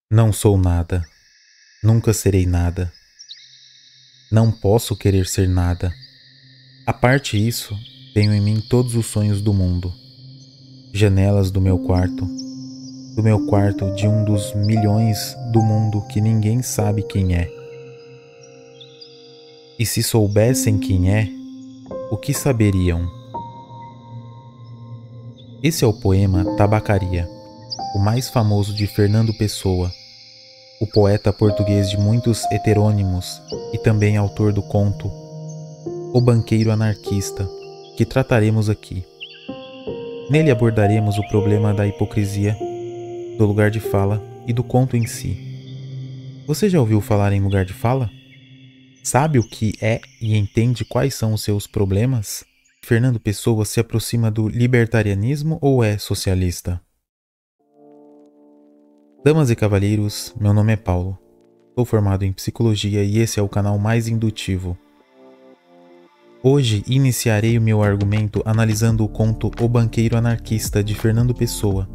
Não sou nada, nunca serei nada. Não posso querer ser nada. A parte isso, tenho em mim todos os sonhos do mundo. Janelas do meu quarto de um dos milhões do mundo que ninguém sabe quem é. E se soubessem quem é, o que saberiam? Esse é o poema Tabacaria, o mais famoso de Fernando Pessoa, o poeta português de muitos heterônimos e também autor do conto O Banqueiro Anarquista, que trataremos aqui. Nele abordaremos o problema da hipocrisia, do lugar de fala e do conto em si. Você já ouviu falar em lugar de fala? Sabe o que é e entende quais são os seus problemas? Fernando Pessoa se aproxima do libertarianismo ou é socialista? Damas e cavalheiros, meu nome é Paulo. Sou formado em psicologia e esse é o canal mais indutivo. Hoje iniciarei o meu argumento analisando o conto O Banqueiro Anarquista de Fernando Pessoa,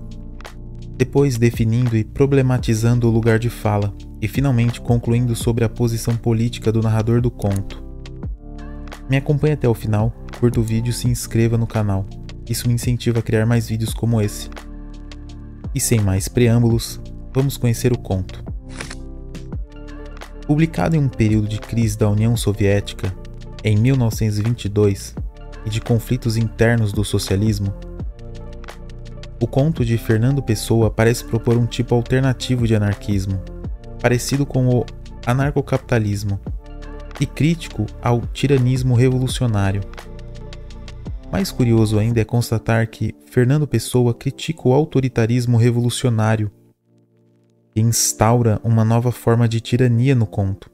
depois definindo e problematizando o lugar de fala e finalmente concluindo sobre a posição política do narrador do conto. Me acompanhe até o final, curta o vídeo e se inscreva no canal. Isso me incentiva a criar mais vídeos como esse. E sem mais preâmbulos, vamos conhecer o conto. Publicado em um período de crise da União Soviética, em 1922, e de conflitos internos do socialismo, o conto de Fernando Pessoa parece propor um tipo alternativo de anarquismo, parecido com o anarcocapitalismo, e crítico ao tiranismo revolucionário. Mais curioso ainda é constatar que Fernando Pessoa critica o autoritarismo revolucionário e instaura uma nova forma de tirania no conto.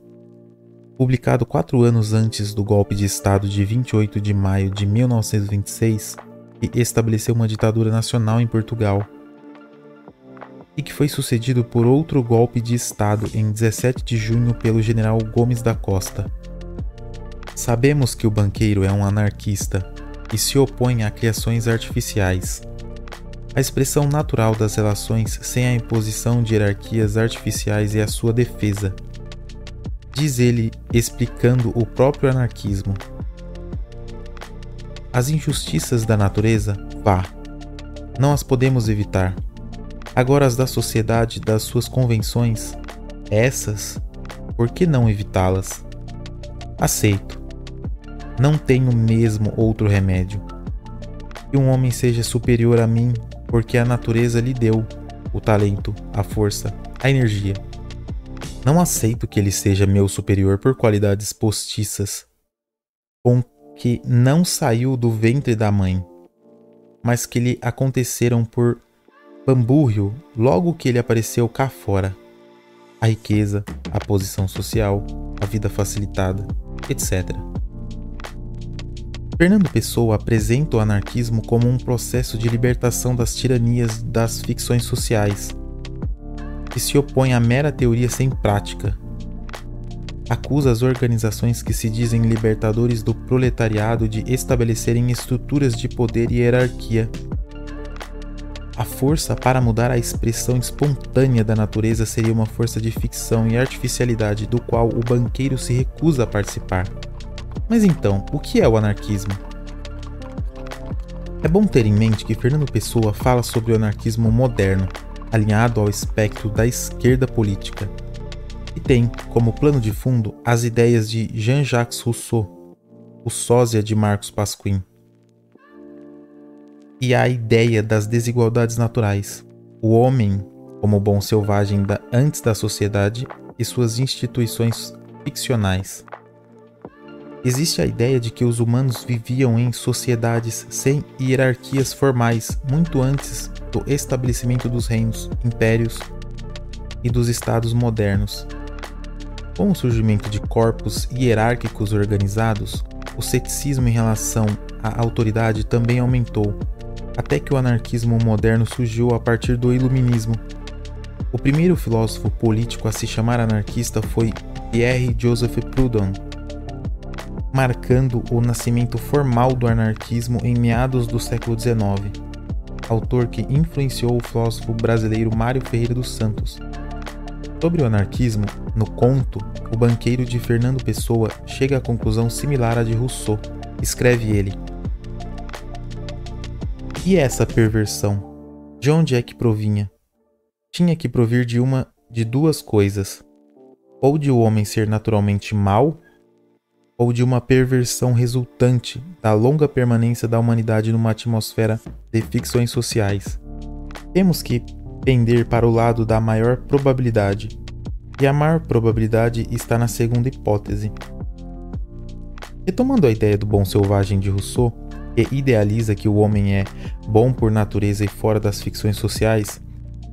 Publicado 4 anos antes do golpe de Estado de 28 de maio de 1926, que estabeleceu uma ditadura nacional em Portugal, e que foi sucedido por outro golpe de Estado em 17 de junho pelo general Gomes da Costa. Sabemos que o banqueiro é um anarquista e se opõe a criações artificiais, a expressão natural das relações sem a imposição de hierarquias artificiais é a sua defesa. Diz ele, explicando o próprio anarquismo. As injustiças da natureza, não as podemos evitar. Agora as da sociedade, das suas convenções, essas, por que não evitá-las? Aceito. Não tenho mesmo outro remédio. Que um homem seja superior a mim, porque a natureza lhe deu o talento, a força, a energia. Não aceito que ele seja meu superior por qualidades postiças, com que não saiu do ventre da mãe, mas que lhe aconteceram por pambúrrio logo que ele apareceu cá fora. A riqueza, a posição social, a vida facilitada, etc. Fernando Pessoa apresenta o anarquismo como um processo de libertação das tiranias das ficções sociais, que se opõe à mera teoria sem prática. Acusa as organizações que se dizem libertadores do proletariado de estabelecerem estruturas de poder e hierarquia. A força para mudar a expressão espontânea da natureza seria uma força de ficção e artificialidade do qual o banqueiro se recusa a participar. Mas então, o que é o anarquismo? É bom ter em mente que Fernando Pessoa fala sobre o anarquismo moderno, alinhado ao espectro da esquerda política, e tem como plano de fundo as ideias de Jean-Jacques Rousseau, o sósia de Marcos Pasquim, e a ideia das desigualdades naturais, o homem como bom selvagem antes da sociedade e suas instituições ficcionais. Existe a ideia de que os humanos viviam em sociedades sem hierarquias formais muito antes do estabelecimento dos reinos, impérios e dos estados modernos. Com o surgimento de corpos hierárquicos organizados, o ceticismo em relação à autoridade também aumentou, até que o anarquismo moderno surgiu a partir do iluminismo. O primeiro filósofo político a se chamar anarquista foi Pierre-Joseph Proudhon, marcando o nascimento formal do anarquismo em meados do século XIX, autor que influenciou o filósofo brasileiro Mário Ferreira dos Santos, Sobre o anarquismo, no conto, o banqueiro de Fernando Pessoa chega à conclusão similar à de Rousseau. Escreve ele: "E essa perversão? De onde é que provinha? Tinha que provir de duas coisas, ou de o homem ser naturalmente mau, ou de uma perversão resultante da longa permanência da humanidade numa atmosfera de ficções sociais. Temos que pender para o lado da maior probabilidade, e a maior probabilidade está na segunda hipótese." Retomando a ideia do bom selvagem de Rousseau, que idealiza que o homem é bom por natureza e fora das ficções sociais,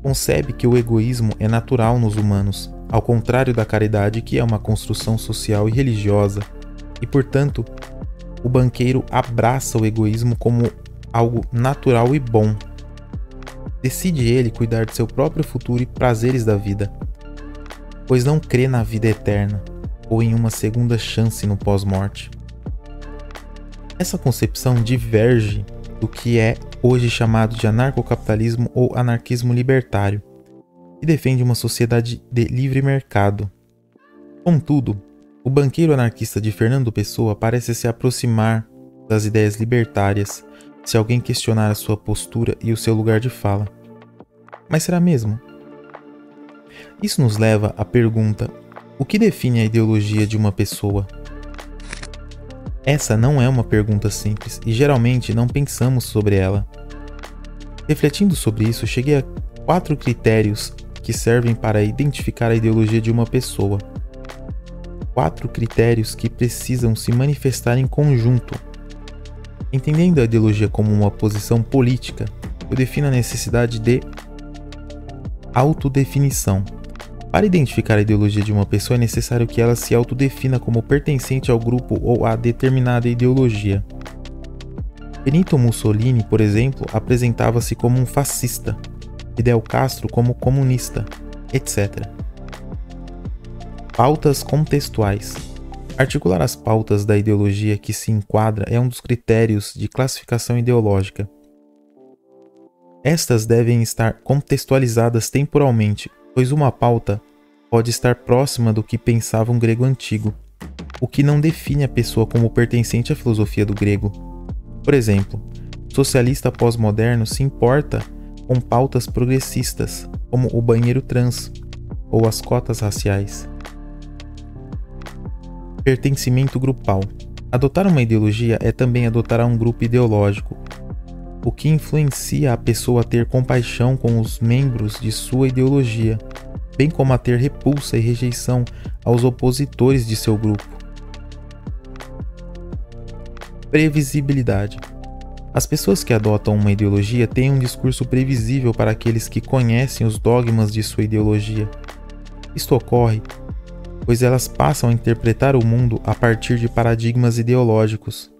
concebe que o egoísmo é natural nos humanos, ao contrário da caridade, que é uma construção social e religiosa, e, portanto, o banqueiro abraça o egoísmo como algo natural e bom. Decide ele cuidar de seu próprio futuro e prazeres da vida, pois não crê na vida eterna ou em uma segunda chance no pós-morte. Essa concepção diverge do que é hoje chamado de anarcocapitalismo ou anarquismo libertário, que defende uma sociedade de livre mercado. Contudo, o banqueiro anarquista de Fernando Pessoa parece se aproximar das ideias libertárias se alguém questionar a sua postura e o seu lugar de fala. Mas será mesmo? Isso nos leva à pergunta: o que define a ideologia de uma pessoa? Essa não é uma pergunta simples e geralmente não pensamos sobre ela. Refletindo sobre isso, cheguei a 4 critérios que servem para identificar a ideologia de uma pessoa. 4 critérios que precisam se manifestar em conjunto. Entendendo a ideologia como uma posição política, eu defino a necessidade de autodefinição. Para identificar a ideologia de uma pessoa é necessário que ela se autodefina como pertencente ao grupo ou a determinada ideologia. Benito Mussolini, por exemplo, apresentava-se como um fascista, Fidel Castro como comunista, etc. Pautas contextuais. Articular as pautas da ideologia que se enquadra é um dos critérios de classificação ideológica. Estas devem estar contextualizadas temporalmente, pois uma pauta pode estar próxima do que pensava um grego antigo, o que não define a pessoa como pertencente à filosofia do grego. Por exemplo, o socialista pós-moderno se importa com pautas progressistas, como o banheiro trans ou as cotas raciais. Pertencimento grupal. Adotar uma ideologia é também adotar a um grupo ideológico, o que influencia a pessoa a ter compaixão com os membros de sua ideologia, bem como a ter repulsa e rejeição aos opositores de seu grupo. Previsibilidade. As pessoas que adotam uma ideologia têm um discurso previsível para aqueles que conhecem os dogmas de sua ideologia. Isto ocorre pois elas passam a interpretar o mundo a partir de paradigmas ideológicos.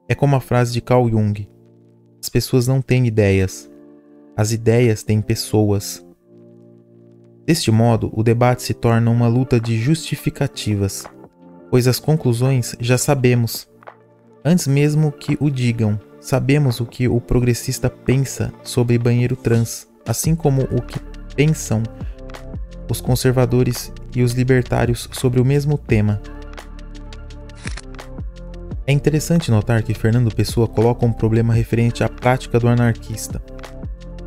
É como a frase de Carl Jung: as pessoas não têm ideias, as ideias têm pessoas. Deste modo, o debate se torna uma luta de justificativas, pois as conclusões já sabemos. Antes mesmo que o digam, sabemos o que o progressista pensa sobre banheiro trans, assim como o que pensam os conservadores e os libertários sobre o mesmo tema. É interessante notar que Fernando Pessoa coloca um problema referente à prática do anarquista.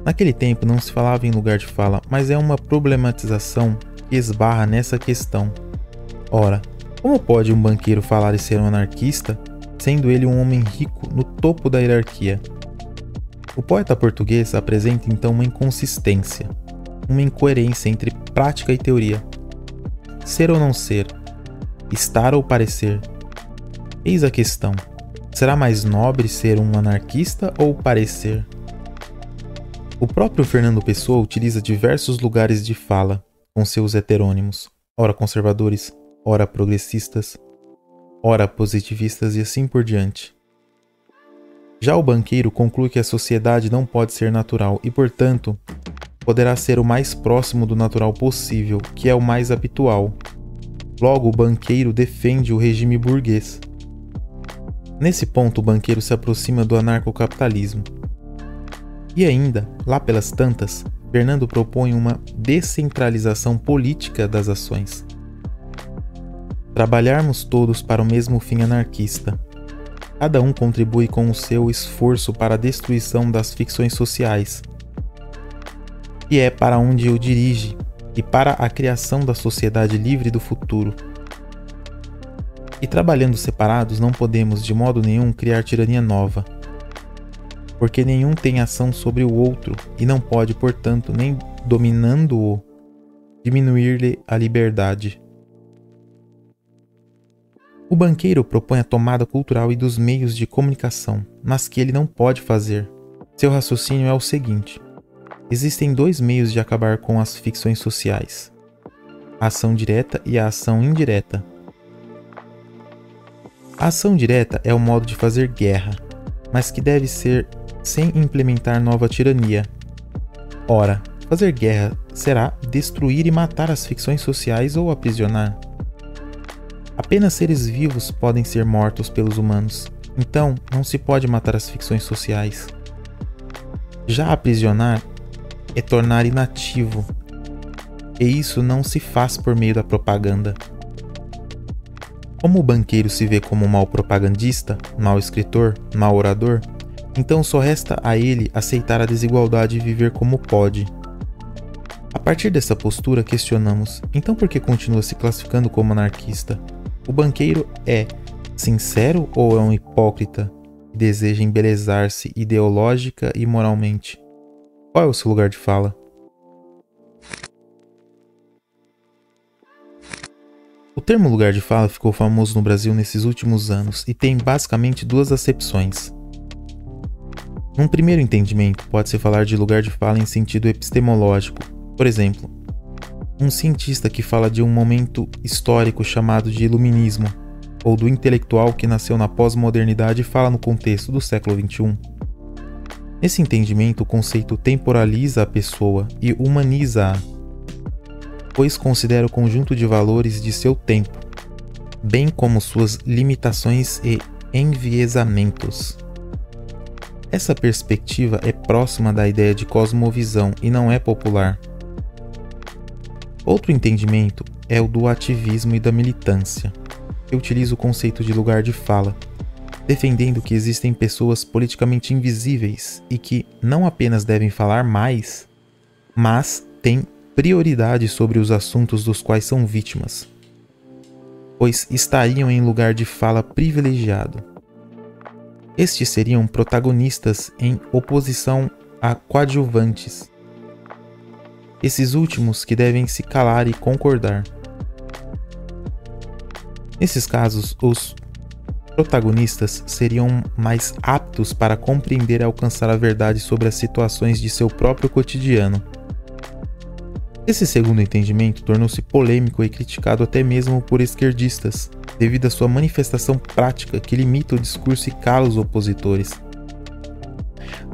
Naquele tempo não se falava em lugar de fala, mas é uma problematização que esbarra nessa questão. Ora, como pode um banqueiro falar e ser um anarquista, sendo ele um homem rico no topo da hierarquia? O poeta português apresenta então uma inconsistência, uma incoerência entre prática e teoria. Ser ou não ser, estar ou parecer. Eis a questão: será mais nobre ser um anarquista ou parecer? O próprio Fernando Pessoa utiliza diversos lugares de fala com seus heterônimos, ora conservadores, ora progressistas, ora positivistas e assim por diante. Já o banqueiro conclui que a sociedade não pode ser natural e, portanto, poderá ser o mais próximo do natural possível, que é o mais habitual. Logo, o banqueiro defende o regime burguês. Nesse ponto, o banqueiro se aproxima do anarcocapitalismo. E ainda, lá pelas tantas, Fernando propõe uma descentralização política das ações. Trabalharmos todos para o mesmo fim anarquista. Cada um contribui com o seu esforço para a destruição das ficções sociais, e é para onde o dirige, e para a criação da sociedade livre do futuro. E trabalhando separados, não podemos de modo nenhum criar tirania nova, porque nenhum tem ação sobre o outro e não pode, portanto, nem dominando-o, diminuir-lhe a liberdade. O banqueiro propõe a tomada cultural e dos meios de comunicação, mas que ele não pode fazer. Seu raciocínio é o seguinte: existem dois meios de acabar com as ficções sociais: a ação direta e a ação indireta. A ação direta é o modo de fazer guerra, mas que deve ser sem implementar nova tirania. Ora, fazer guerra será destruir e matar as ficções sociais ou aprisionar. Apenas seres vivos podem ser mortos pelos humanos, então não se pode matar as ficções sociais. Já aprisionar é tornar inativo, e isso não se faz por meio da propaganda. Como o banqueiro se vê como um mau propagandista, mau escritor, mau orador, então só resta a ele aceitar a desigualdade e viver como pode. A partir dessa postura, questionamos: então por que continua se classificando como anarquista? O banqueiro é sincero ou é um hipócrita que deseja embelezar-se ideológica e moralmente? Qual é o seu lugar de fala? O termo lugar de fala ficou famoso no Brasil nesses últimos anos e tem basicamente duas acepções. Num primeiro entendimento, pode-se falar de lugar de fala em sentido epistemológico. Por exemplo, um cientista que fala de um momento histórico chamado de iluminismo, ou do intelectual que nasceu na pós-modernidade e fala no contexto do século XXI. Nesse entendimento, o conceito temporaliza a pessoa e humaniza-a, pois considera o conjunto de valores de seu tempo, bem como suas limitações e enviesamentos. Essa perspectiva é próxima da ideia de cosmovisão e não é popular. Outro entendimento é o do ativismo e da militância, que utiliza o conceito de lugar de fala, defendendo que existem pessoas politicamente invisíveis e que não apenas devem falar mais, mas têm prioridade sobre os assuntos dos quais são vítimas, pois estariam em lugar de fala privilegiado. Estes seriam protagonistas em oposição a coadjuvantes, esses últimos que devem se calar e concordar. Nesses casos, os protagonistas seriam mais aptos para compreender e alcançar a verdade sobre as situações de seu próprio cotidiano. Esse segundo entendimento tornou-se polêmico e criticado até mesmo por esquerdistas, devido à sua manifestação prática que limita o discurso e cala os opositores.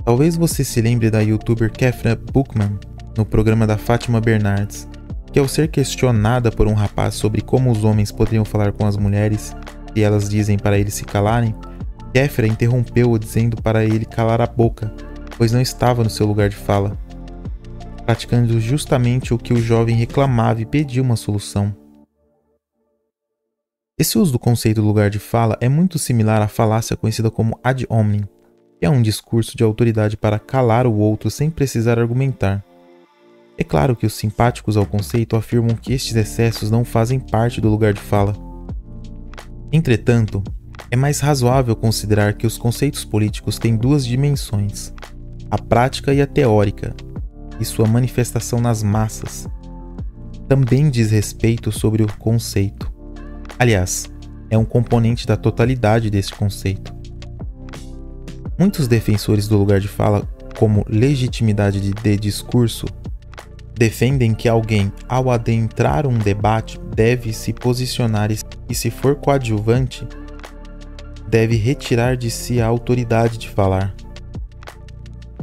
Talvez você se lembre da youtuber Catherine Bookman, no programa da Fátima Bernardes, que ao ser questionada por um rapaz sobre como os homens poderiam falar com as mulheres e elas dizem para eles se calarem, Kéfera interrompeu-o dizendo para ele calar a boca, pois não estava no seu lugar de fala, praticando justamente o que o jovem reclamava e pedia uma solução. Esse uso do conceito do lugar de fala é muito similar à falácia conhecida como ad hominem, que é um discurso de autoridade para calar o outro sem precisar argumentar. É claro que os simpáticos ao conceito afirmam que estes excessos não fazem parte do lugar de fala. Entretanto, é mais razoável considerar que os conceitos políticos têm duas dimensões, a prática e a teórica, e sua manifestação nas massas. Também diz respeito sobre o conceito. Aliás, é um componente da totalidade deste conceito. Muitos defensores do lugar de fala, como legitimidade de discurso, defendem que alguém, ao adentrar um debate, deve se posicionar e, se for coadjuvante, deve retirar de si a autoridade de falar.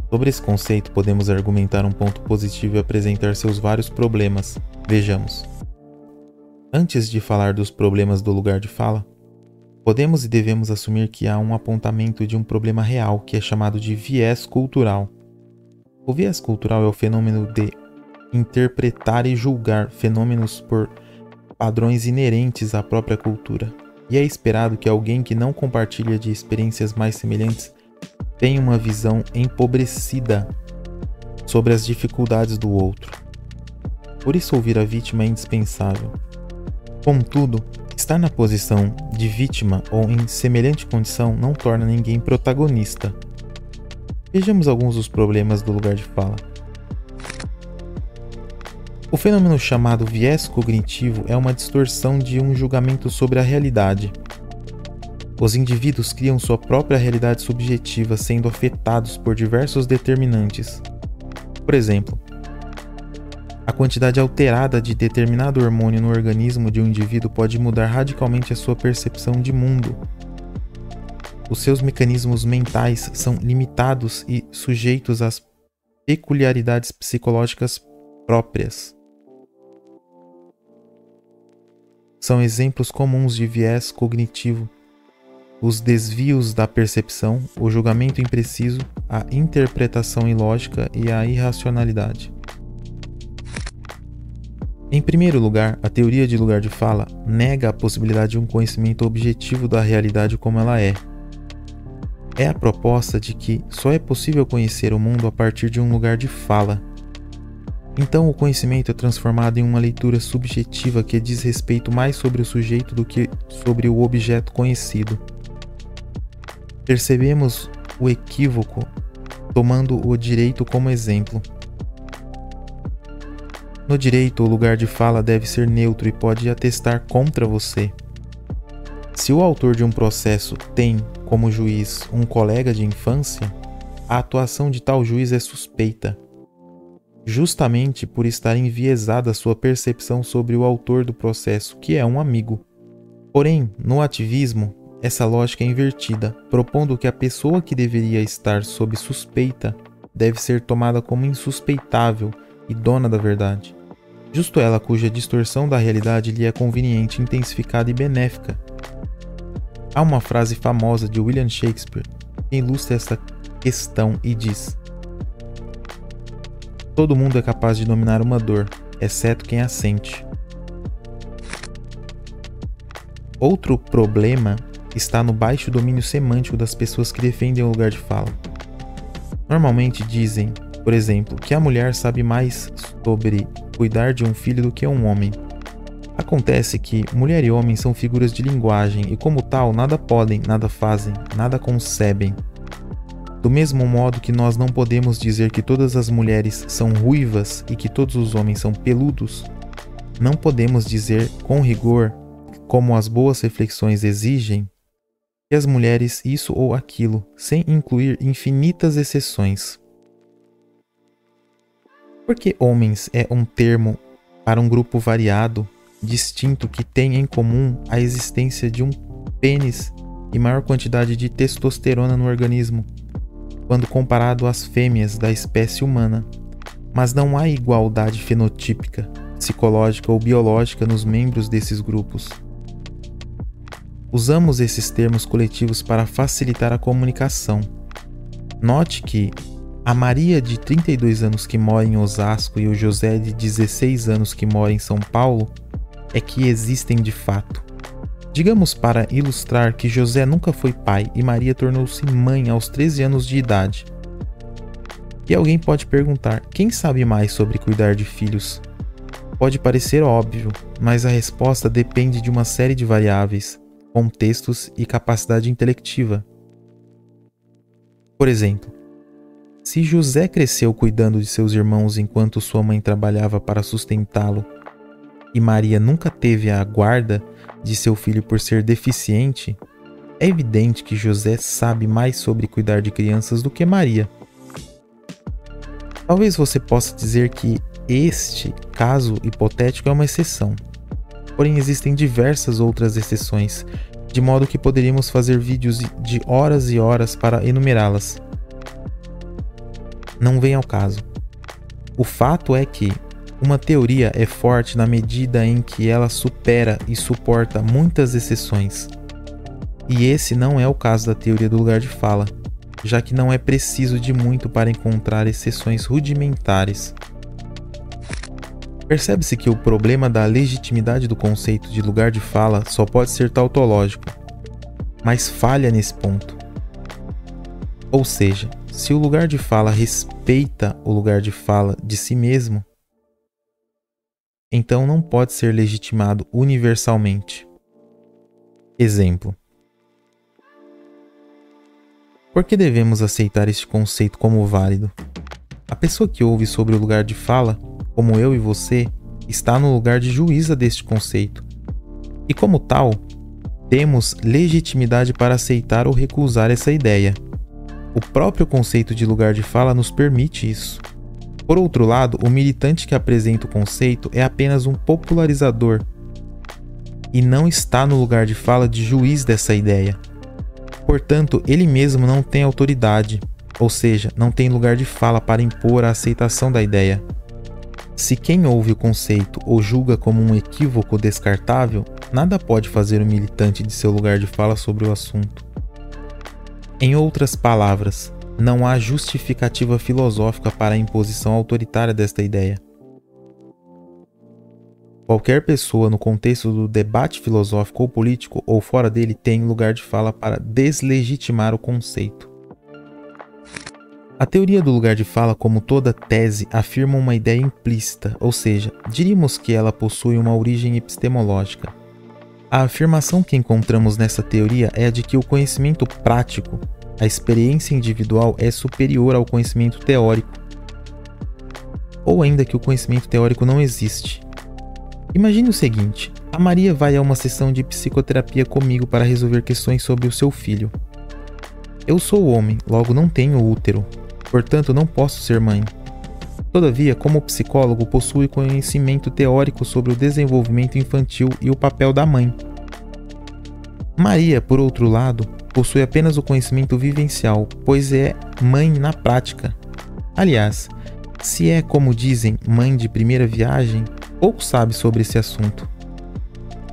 Sobre esse conceito, podemos argumentar um ponto positivo e apresentar seus vários problemas. Vejamos. Antes de falar dos problemas do lugar de fala, podemos e devemos assumir que há um apontamento de um problema real que é chamado de viés cultural. O viés cultural é o fenômeno de interpretar e julgar fenômenos por padrões inerentes à própria cultura, e é esperado que alguém que não compartilha de experiências mais semelhantes tenha uma visão empobrecida sobre as dificuldades do outro. Por isso, ouvir a vítima é indispensável. Contudo, estar na posição de vítima ou em semelhante condição não torna ninguém protagonista. Vejamos alguns dos problemas do lugar de fala. O fenômeno chamado viés cognitivo é uma distorção de um julgamento sobre a realidade. Os indivíduos criam sua própria realidade subjetiva, sendo afetados por diversos determinantes. Por exemplo, a quantidade alterada de determinado hormônio no organismo de um indivíduo pode mudar radicalmente a sua percepção de mundo. Os seus mecanismos mentais são limitados e sujeitos às peculiaridades psicológicas próprias. São exemplos comuns de viés cognitivo: os desvios da percepção, o julgamento impreciso, a interpretação ilógica e a irracionalidade. Em primeiro lugar, a teoria de lugar de fala nega a possibilidade de um conhecimento objetivo da realidade como ela é. É a proposta de que só é possível conhecer o mundo a partir de um lugar de fala. Então, o conhecimento é transformado em uma leitura subjetiva que diz respeito mais sobre o sujeito do que sobre o objeto conhecido. Percebemos o equívoco tomando o direito como exemplo. No direito, o lugar de fala deve ser neutro e pode atestar contra você. Se o autor de um processo tem, como juiz, um colega de infância, a atuação de tal juiz é suspeita, justamente por estar enviesada sua percepção sobre o autor do processo, que é um amigo. Porém, no ativismo, essa lógica é invertida, propondo que a pessoa que deveria estar sob suspeita deve ser tomada como insuspeitável e dona da verdade. Justo ela cuja distorção da realidade lhe é conveniente, intensificada e benéfica. Há uma frase famosa de William Shakespeare que ilustra esta questão e diz: todo mundo é capaz de dominar uma dor, exceto quem a sente. Outro problema está no baixo domínio semântico das pessoas que defendem o lugar de fala. Normalmente dizem, por exemplo, que a mulher sabe mais sobre cuidar de um filho do que um homem. Acontece que mulher e homem são figuras de linguagem e, como tal, nada podem, nada fazem, nada concebem. Do mesmo modo que nós não podemos dizer que todas as mulheres são ruivas e que todos os homens são peludos, não podemos dizer com rigor, como as boas reflexões exigem, que as mulheres isso ou aquilo, sem incluir infinitas exceções. Porque homens é um termo para um grupo variado, distinto, que tem em comum a existência de um pênis e maior quantidade de testosterona no organismo, quando comparado às fêmeas da espécie humana, mas não há igualdade fenotípica, psicológica ou biológica nos membros desses grupos. Usamos esses termos coletivos para facilitar a comunicação. Note que a Maria de 32 anos que mora em Osasco e o José de 16 anos que mora em São Paulo é que existem de fato. Digamos, para ilustrar, que José nunca foi pai e Maria tornou-se mãe aos 13 anos de idade. E alguém pode perguntar: quem sabe mais sobre cuidar de filhos? Pode parecer óbvio, mas a resposta depende de uma série de variáveis, contextos e capacidade intelectiva. Por exemplo, se José cresceu cuidando de seus irmãos enquanto sua mãe trabalhava para sustentá-lo, e Maria nunca teve a guarda de seu filho por ser deficiente, é evidente que José sabe mais sobre cuidar de crianças do que Maria. Talvez você possa dizer que este caso hipotético é uma exceção. Porém, existem diversas outras exceções, de modo que poderíamos fazer vídeos de horas e horas para enumerá-las. Não vem ao caso. O fato é que uma teoria é forte na medida em que ela supera e suporta muitas exceções. E esse não é o caso da teoria do lugar de fala. já que não é preciso de muito para encontrar exceções rudimentares. Percebe-se que o problema da legitimidade do conceito de lugar de fala só pode ser tautológico, mas falha nesse ponto. Ou seja, se o lugar de fala respeita o lugar de fala de si mesmo, então não pode ser legitimado universalmente. Exemplo. Por que devemos aceitar este conceito como válido? A pessoa que ouve sobre o lugar de fala, como eu e você, está no lugar de juíza deste conceito. E como tal, temos legitimidade para aceitar ou recusar essa ideia. O próprio conceito de lugar de fala nos permite isso. Por outro lado, o militante que apresenta o conceito é apenas um popularizador e não está no lugar de fala de juiz dessa ideia. Portanto, ele mesmo não tem autoridade, ou seja, não tem lugar de fala para impor a aceitação da ideia. Se quem ouve o conceito o julga como um equívoco descartável, nada pode fazer o militante de seu lugar de fala sobre o assunto. Em outras palavras, não há justificativa filosófica para a imposição autoritária desta ideia. Qualquer pessoa no contexto do debate filosófico ou político ou fora dele tem lugar de fala para deslegitimar o conceito. A teoria do lugar de fala, como toda tese, afirma uma ideia implícita, ou seja, diríamos que ela possui uma origem epistemológica. A afirmação que encontramos nessa teoria é a de que o conhecimento prático, a experiência individual, é superior ao conhecimento teórico, ou ainda que o conhecimento teórico não existe. Imagine o seguinte: a Maria vai a uma sessão de psicoterapia comigo para resolver questões sobre o seu filho. Eu sou homem, logo não tenho útero, portanto não posso ser mãe. Todavia, como psicólogo, possuo conhecimento teórico sobre o desenvolvimento infantil e o papel da mãe. Maria, por outro lado, possui apenas o conhecimento vivencial, pois é mãe na prática. Aliás, se é, como dizem, mãe de primeira viagem, pouco sabe sobre esse assunto.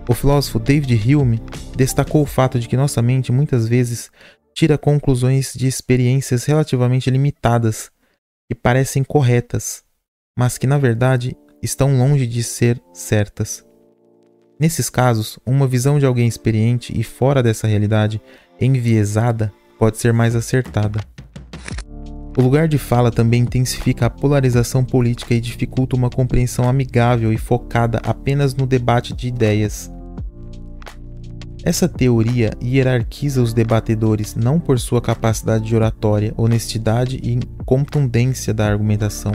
O filósofo David Hume destacou o fato de que nossa mente muitas vezes tira conclusões de experiências relativamente limitadas que parecem corretas, mas que na verdade estão longe de ser certas. Nesses casos, uma visão de alguém experiente e fora dessa realidade enviesada pode ser mais acertada. O lugar de fala também intensifica a polarização política e dificulta uma compreensão amigável e focada apenas no debate de ideias. Essa teoria hierarquiza os debatedores não por sua capacidade de oratória, honestidade e contundência da argumentação,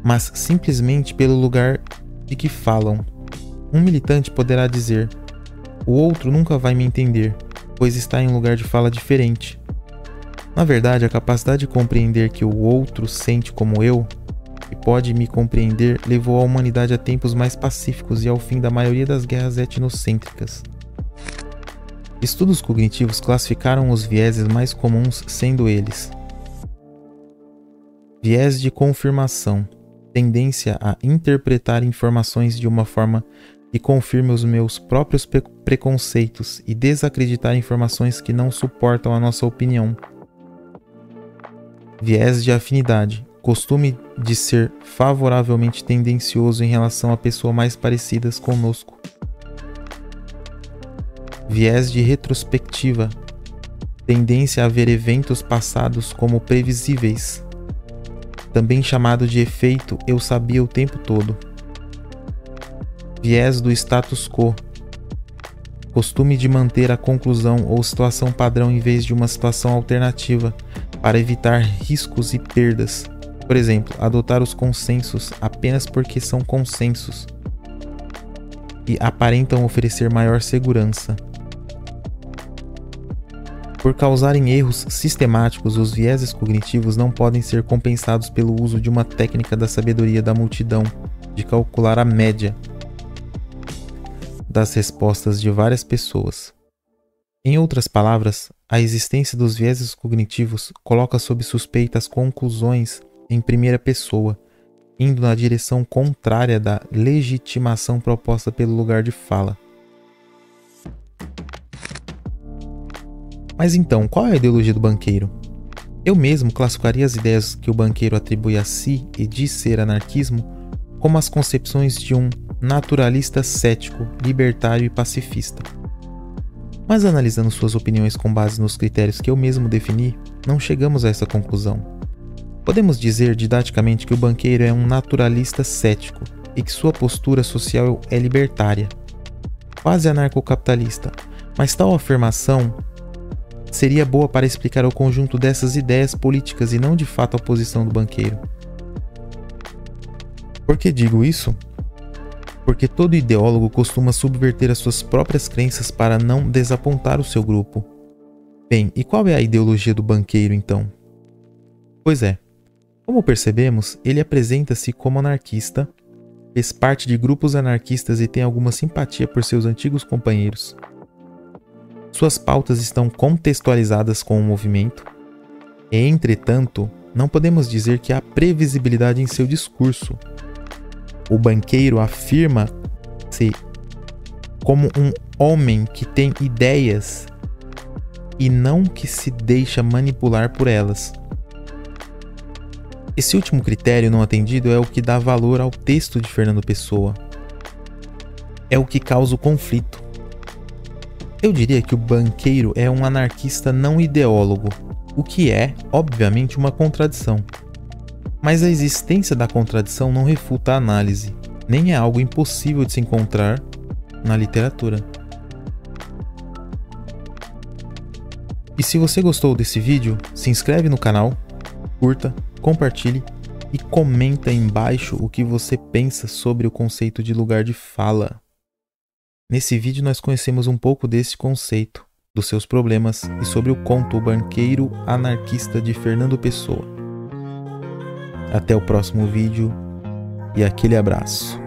mas simplesmente pelo lugar de que falam. Um militante poderá dizer: "O outro nunca vai me entender, pois está em um lugar de fala diferente." Na verdade, a capacidade de compreender que o outro sente como eu, e pode me compreender, levou a humanidade a tempos mais pacíficos e ao fim da maioria das guerras etnocêntricas. Estudos cognitivos classificaram os vieses mais comuns, sendo eles: viés de confirmação, tendência a interpretar informações de uma forma que confirme os meus próprios preconceitos e desacreditar informações que não suportam a nossa opinião. Viés de afinidade, costume de ser favoravelmente tendencioso em relação a pessoas mais parecidas conosco. Viés de retrospectiva, tendência a ver eventos passados como previsíveis, também chamado de efeito "eu sabia o tempo todo". Viés do status quo, costume de manter a conclusão ou situação padrão em vez de uma situação alternativa, para evitar riscos e perdas. Por exemplo, adotar os consensos apenas porque são consensos e aparentam oferecer maior segurança. Por causarem erros sistemáticos, os vieses cognitivos não podem ser compensados pelo uso de uma técnica da sabedoria da multidão, de calcular a média das respostas de várias pessoas. Em outras palavras, a existência dos vieses cognitivos coloca sob suspeita as conclusões em primeira pessoa, indo na direção contrária da legitimação proposta pelo lugar de fala. Mas então, qual é a ideologia do banqueiro? Eu mesmo classificaria as ideias que o banqueiro atribui a si e diz ser anarquismo como as concepções de um naturalista cético, libertário e pacifista. Mas analisando suas opiniões com base nos critérios que eu mesmo defini, não chegamos a essa conclusão. Podemos dizer didaticamente que o banqueiro é um naturalista cético e que sua postura social é libertária, quase anarcocapitalista, mas tal afirmação seria boa para explicar o conjunto dessas ideias políticas e não de fato a posição do banqueiro. Por que digo isso? Porque todo ideólogo costuma subverter as suas próprias crenças para não desapontar o seu grupo. Bem, e qual é a ideologia do banqueiro então? Pois é, como percebemos, ele apresenta-se como anarquista, fez parte de grupos anarquistas e tem alguma simpatia por seus antigos companheiros. Suas pautas estão contextualizadas com o movimento, e, entretanto, não podemos dizer que há previsibilidade em seu discurso. O banqueiro afirma-se como um homem que tem ideias e não que se deixa manipular por elas. Esse último critério não atendido é o que dá valor ao texto de Fernando Pessoa. É o que causa o conflito. Eu diria que o banqueiro é um anarquista não ideólogo, o que é, obviamente, uma contradição. Mas a existência da contradição não refuta a análise, nem é algo impossível de se encontrar na literatura. E se você gostou desse vídeo, se inscreve no canal, curta, compartilhe e comenta aí embaixo o que você pensa sobre o conceito de lugar de fala. Nesse vídeo nós conhecemos um pouco desse conceito, dos seus problemas e sobre o conto O Banqueiro Anarquista de Fernando Pessoa. Até o próximo vídeo e aquele abraço.